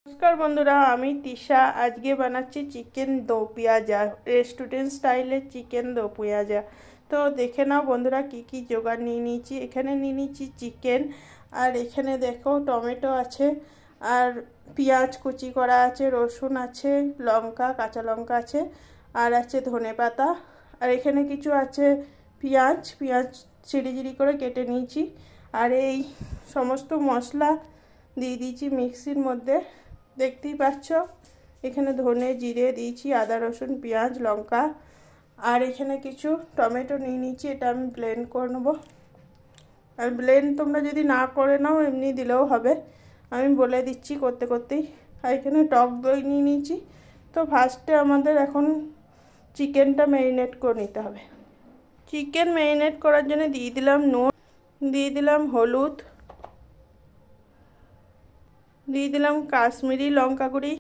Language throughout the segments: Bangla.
नमस्कार बंधुरा आमी तिशा आज के बनाচ্ছি चिकेन दो पेঁয়াজা रेस्टुरेंट स्टाइले चिकेन दो पेঁয়াজা। तो देखे ना बंधुरा की जोगाड़ নিয়ে নিয়েছি। এখানে নিয়ে নিয়েছি চিকেন আর এখানে দেখো টমেটো আছে আর পেঁয়াজ কুচি করা আছে, রসুন আছে, লঙ্কা কাঁচা লঙ্কা আছে আর আছে ধনেপাতা আর এখানে কিছু আছে পেঁয়াজ ছিঁড়ি ছিঁড়ি করে কেটে নিয়েছি আর এই সমস্ত মশলা দিয়ে দিয়েছি মিক্সির মধ্যে। দেখতেই পাচ্ছ এখানে ধনে জিরে দিয়েছি, আদা রসুন পেঁয়াজ লঙ্কা আর এখানে কিছু টমেটো নিয়ে নিয়েছি। এটা আমি ব্লেন্ড করে নেব আর ব্লেন্ড তোমরা যদি না করে নাও এমনি দিলেও হবে, আমি বলে দিচ্ছি করতে করতেই। আর এখানে টক দই নিয়ে নিয়েছি। তো ফার্স্টে আমাদের এখন চিকেনটা ম্যারিনেট করে নিতে হবে। চিকেন ম্যারিনেট করার জন্য দিয়ে দিলাম নুন, দিয়ে দিলাম হলুদ, দিয়ে দিলাম কাশ্মীরি লঙ্কা গুঁড়ি।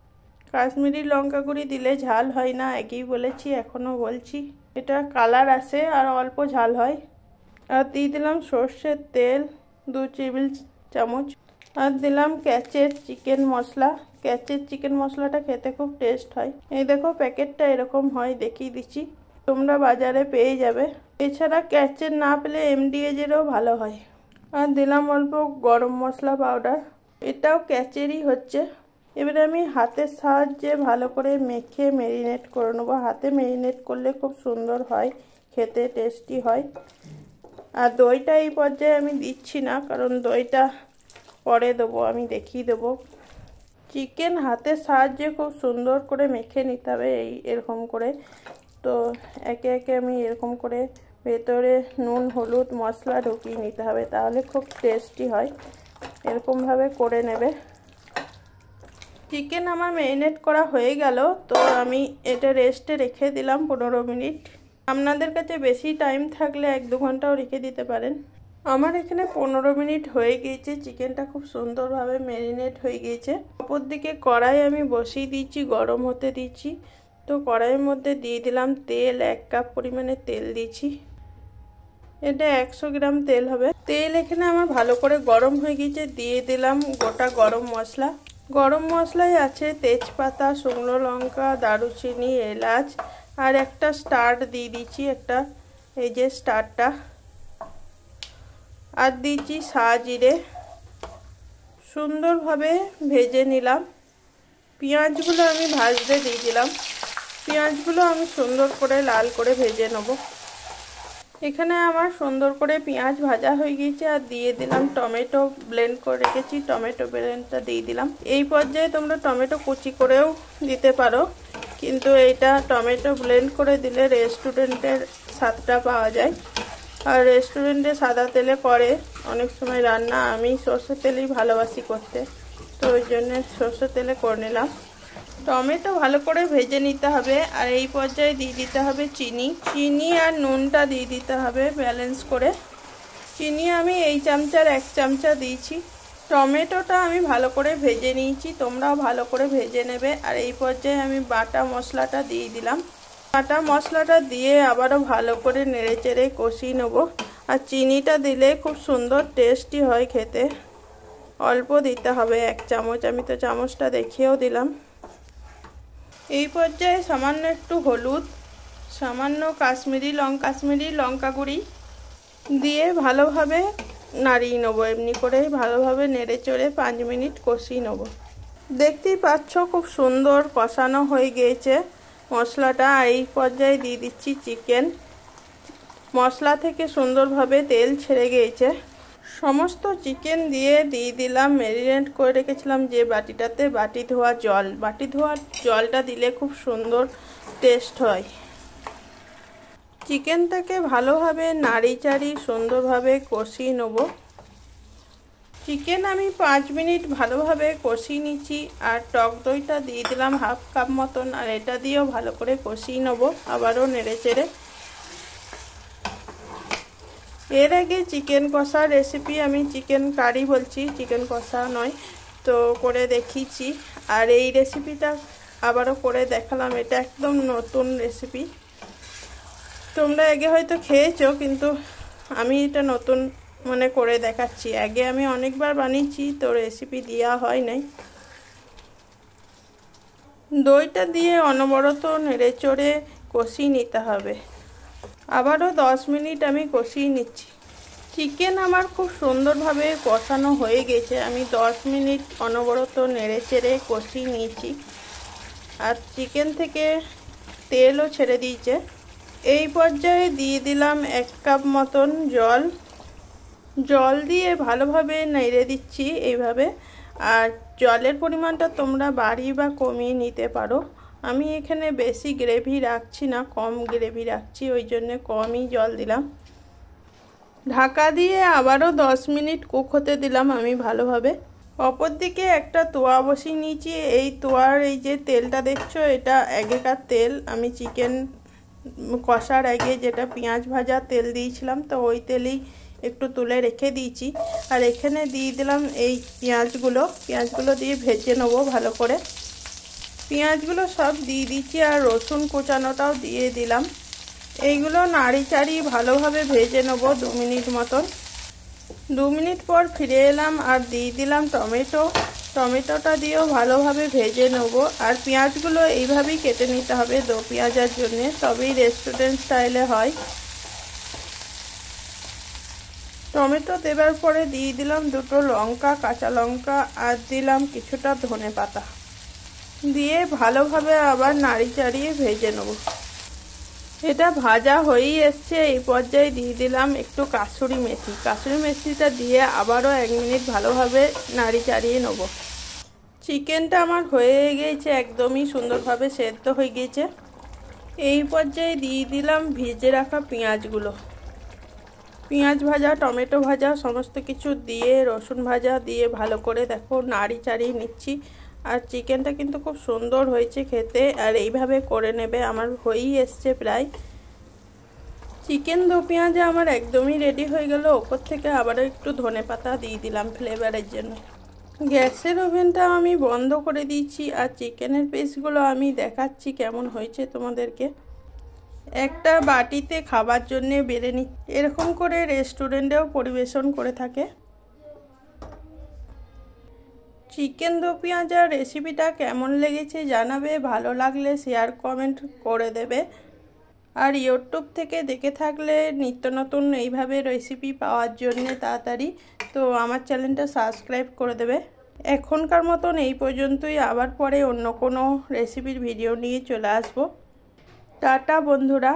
কাশ্মীরি লঙ্কা গুঁড়ি দিলে ঝাল হয় না, আগেই বলেছি এখনও বলছি, এটা কালার আসে আর অল্প ঝাল হয়। আর দিয়ে দিলাম সর্ষের তেল 2 টেবিল চামচ আর দিলাম ক্যাচের চিকেন মশলা। ক্যাচের চিকেন মশলাটা খেতে খুব টেস্ট হয়। এই দেখো প্যাকেটটা এরকম হয়, দেখিয়ে দিচ্ছি, তোমরা বাজারে পেয়ে যাবে। এছাড়া ক্যাচের না পেলে MDH-এরও ভালো হয়। আর দিলাম অল্প গরম মশলা পাউডার, এটাও ক্যাচেরই হচ্ছে। এবারে আমি হাতের সাহায্যে ভালো করে মেখে ম্যারিনেট করে নেবো। হাতে ম্যারিনেট করলে খুব সুন্দর হয়, খেতে টেস্টি হয়। আর দইটা এই পর্যায়ে আমি দিচ্ছি না, কারণ দইটা পরে দেবো, আমি দেখিয়ে দেবো। চিকেন হাতের সাহায্যে খুব সুন্দর করে মেখে নিতে হবে এরকম করে। তো একে একে আমি এরকম করে ভেতরে নুন হলুদ মশলা ঢুকিয়ে নিতে হবে, তাহলে খুব টেস্টি হয়। এরকমভাবে করে নেবে। চিকেন আমার ম্যারিনেট করা হয়ে গেল, তো আমি এটা রেস্টে রেখে দিলাম 15 মিনিট। আপনাদের কাছে বেশি টাইম থাকলে 1-2 ঘন্টাও রেখে দিতে পারেন। আমার এখানে 15 মিনিট হয়ে গিয়েছে, চিকেনটা খুব সুন্দরভাবে ম্যারিনেট হয়ে গিয়েছে। অপর দিকে কড়াই আমি বসিয়ে দিয়েছি, গরম হতে দিচ্ছি। তো কড়াইয়ের মধ্যে দিয়ে দিলাম তেল, 1 কাপ পরিমাণে তেল দিয়েছি। এটা 100 গ্রাম তেল হবে। তেল এখানে আমার ভালো করে গরম হয়ে গিয়েছে, দিয়ে দিলাম গোটা গরম মশলা। গরম মশলায় আছে তেজপাতা, শুকনো লঙ্কা, দারুচিনি, এলাচ আর একটা স্টার দিয়ে দিচ্ছি, একটা এই যে স্টারটা, আর দিচ্ছি সাজিরে। সুন্দরভাবে ভেজে নিলাম। পেঁয়াজগুলো আমি ভাজতে দিয়ে দিলাম। পেঁয়াজগুলো আমি সুন্দর করে লাল করে ভেজে নেব। এখানে আমার সুন্দর করে পেঁয়াজ ভাজা হয়ে গিয়েছে আর দিয়ে দিলাম টমেটো ব্লেন্ড করে রেখেছি, টমেটো ব্লেন্ডটা দিয়ে দিলাম। এই পর্যায়ে তোমরা টমেটো কুচি করেও দিতে পারো, কিন্তু এইটা টমেটো ব্লেন্ড করে দিলে রেস্টুরেন্টের স্বাদটা পাওয়া যায়। আর রেস্টুরেন্টে সাদা তেলে করে অনেক সময় রান্না, আমি সর্ষের তেলেই ভালোবাসি করতে, তো ওই জন্য সর্ষের তেলে করে নিলাম। টমেটো ভালো করে ভেজে নিতে হবে আর এই পর্যায়ে দিয়ে দিতে হবে চিনি আর নুনটা দিয়ে দিতে হবে ব্যালেন্স করে। চিনি আমি এই চামচার 1 চামচা দিয়েছি। টমেটোটা আমি ভালো করে ভেজে নিয়েছি, তোমরাও ভালো করে ভেজে নেবে। আর এই পর্যায়ে আমি বাটা মশলাটা দিয়ে দিলাম। বাটা মশলাটা দিয়ে আবারও ভালো করে নেড়েচেড়ে কষিয়ে নেব। আর চিনিটা দিলে খুব সুন্দর টেস্টি হয় খেতে। অল্প দিতে হবে 1 চামচ, আমি তো চামচটা দেখিয়েও দিলাম। এই পর্যায়ে সামান্য একটু হলুদ, সামান্য কাশ্মীরি লঙ্কা গুঁড়ি দিয়ে ভালোভাবে নাড়িয়ে নেবো। এমনি করে ভালোভাবে নেড়ে চড়ে 5 মিনিট কষিয়ে নেবো। দেখতেই পাচ্ছ খুব সুন্দর কষানো হয়ে গিয়েছে মশলাটা। এই পর্যায়ে দিয়ে দিচ্ছি চিকেন। মশলা থেকে সুন্দরভাবে তেল ছেড়ে গিয়েছে। সমস্ত চিকেন দিয়ে দিলাম ম্যারিনেট করে রেখেছিলাম যে বাটিটাতে, বাটি ধোয়া জলটা দিলে খুব সুন্দর টেস্ট হয়। চিকেনটাকে ভালোভাবে নাড়ি চাড়ি সুন্দরভাবে কষিয়ে নেব। চিকেন আমি 5 মিনিট ভালোভাবে কষিয়ে নিচ্ছি আর টক দইটা দিয়ে দিলাম 1/2 কাপ মতন, আর এটা দিয়েও ভালো করে কষিয়ে নেব, আবারও নেড়ে চেড়ে। এর আগে চিকেন কষা রেসিপি, আমি চিকেন কারি বলছি, চিকেন কষা নয়, তো করে দেখিয়েছি। আর এই রেসিপিটা আবারও করে দেখালাম, এটা একদম নতুন রেসিপি। তোমরা আগে হয়তো খেয়েছো, কিন্তু আমি এটা নতুন মানে করে দেখাচ্ছি। আগে আমি অনেকবার বানিয়েছি, তো রেসিপি দেওয়া হয় নাই। দইটা দিয়ে অনবরত নেড়েচড়ে কষিয়ে নিতে হবে। আবারও 10 মিনিট আমি কষিয়ে নিচ্ছি। চিকেন আমার খুব সুন্দরভাবে কষানো হয়ে গেছে। আমি 10 মিনিট অনবরত নেড়েচেড়ে কষিয়ে নিয়েছি, আর চিকেন থেকে তেলও ছেড়ে দিয়েছে। এই পর্যায়ে দিয়ে দিলাম 1 কাপ মতন জল দিয়ে ভালোভাবে নেড়ে দিচ্ছি এইভাবে। আর জলের পরিমাণটা তোমরা বাড়িয়ে বা কমিয়ে নিতে পারো। আমি এখানে বেশি গ্রেভি রাখছি না, কম গ্রেভি রাখছি, ওই জন্য কমই জল দিলাম। ঢাকা দিয়ে আবারও 10 মিনিট কুক হতে দিলাম আমি ভালোভাবে। অপরদিকে একটা তোয়া বসিয়ে নিয়েছি। এই তোয়ার এই যে তেলটা দেখছো, এটা আগেকার তেল। আমি চিকেন কষার আগে যেটা পেঁয়াজ ভাজা তেল দিয়েছিলাম, তো ওই তেলেই একটু তুলে রেখে দিয়েছি। আর এখানে দিয়ে দিলাম এই পেঁয়াজগুলো দিয়ে ভেজে নেবো ভালো করে। পেঁয়াজগুলো সব দিয়ে দিচ্ছি, আর রসুন কুচানোটাও দিয়ে দিলাম। এইগুলো নাড়ি চাড়িয়ে ভালোভাবে ভেজে নেবো 2 মিনিট মতন। 2 মিনিট পর ফিরে এলাম আর দিয়ে দিলাম টমেটোটা দিয়েও ভালোভাবে ভেজে নেব। আর পেঁয়াজগুলো এইভাবেই কেটে নিতে হবে দো পেঁয়াজের জন্য, তবেই রেস্টুরেন্ট স্টাইলে হয়। টমেটো দেবার পরে দিয়ে দিলাম 2টো লঙ্কা, কাঁচা লঙ্কা, আর দিলাম কিছুটা ধনেপাতা দিয়ে ভালোভাবে আবার নাড়ি চাড়িয়ে ভেজে নেব। এটা ভাজা হয়েই এসছে। এই পর্যায়ে দিয়ে দিলাম একটু কাসুরি মেথিটা দিয়ে আবারও 1 মিনিট ভালোভাবে নাড়ি চাড়িয়ে নেব। চিকেনটা আমার হয়ে গেছে, একদমই সুন্দরভাবে সেদ্ধ হয়ে গেছে। এই পর্যায়ে দিয়ে দিলাম ভেজে রাখা পেঁয়াজ ভাজা, টমেটো ভাজা, সমস্ত কিছু দিয়ে, রসুন ভাজা দিয়ে ভালো করে দেখো নাড়ি চাড়িয়ে নিচ্ছি। আর চিকেনটা কিন্তু খুব সুন্দর হয়েছে খেতে, আর এইভাবে করে নেবে। আমার হয়েই এসছে প্রায়। চিকেন দো পেঁয়াজা আমার একদমই রেডি হয়ে গেল। ওপর থেকে আবারও একটু ধনেপাতা দিয়ে দিলাম ফ্লেভারের জন্য। গ্যাসের ওভেনটা আমি বন্ধ করে দিয়েছি, আর চিকেনের পিসগুলো আমি দেখাচ্ছি কেমন হয়েছে তোমাদেরকে। একটা বাটিতে খাবার জন্য বেড়ে নিচ্ছি। এরকম করে রেস্টুরেন্টেও পরিবেশন করে থাকে। চিকেন দো পেঁয়াজা রেসিপিটা কেমন লেগেছে জানাবে। ভালো লাগলে শেয়ার কমেন্ট করে দেবে। আর ইউটিউব থেকে দেখে থাকলে নিত্য নতুন এইভাবে রেসিপি পাওয়ার জন্য তাড়াতাড়ি তো আমার চ্যানেলটা সাবস্ক্রাইব করে দেবে। এখনকার মতন এই পর্যন্তই। আবার পরে অন্য কোনো রেসিপির ভিডিও নিয়ে চলে আসবো। টাটা বন্ধুরা।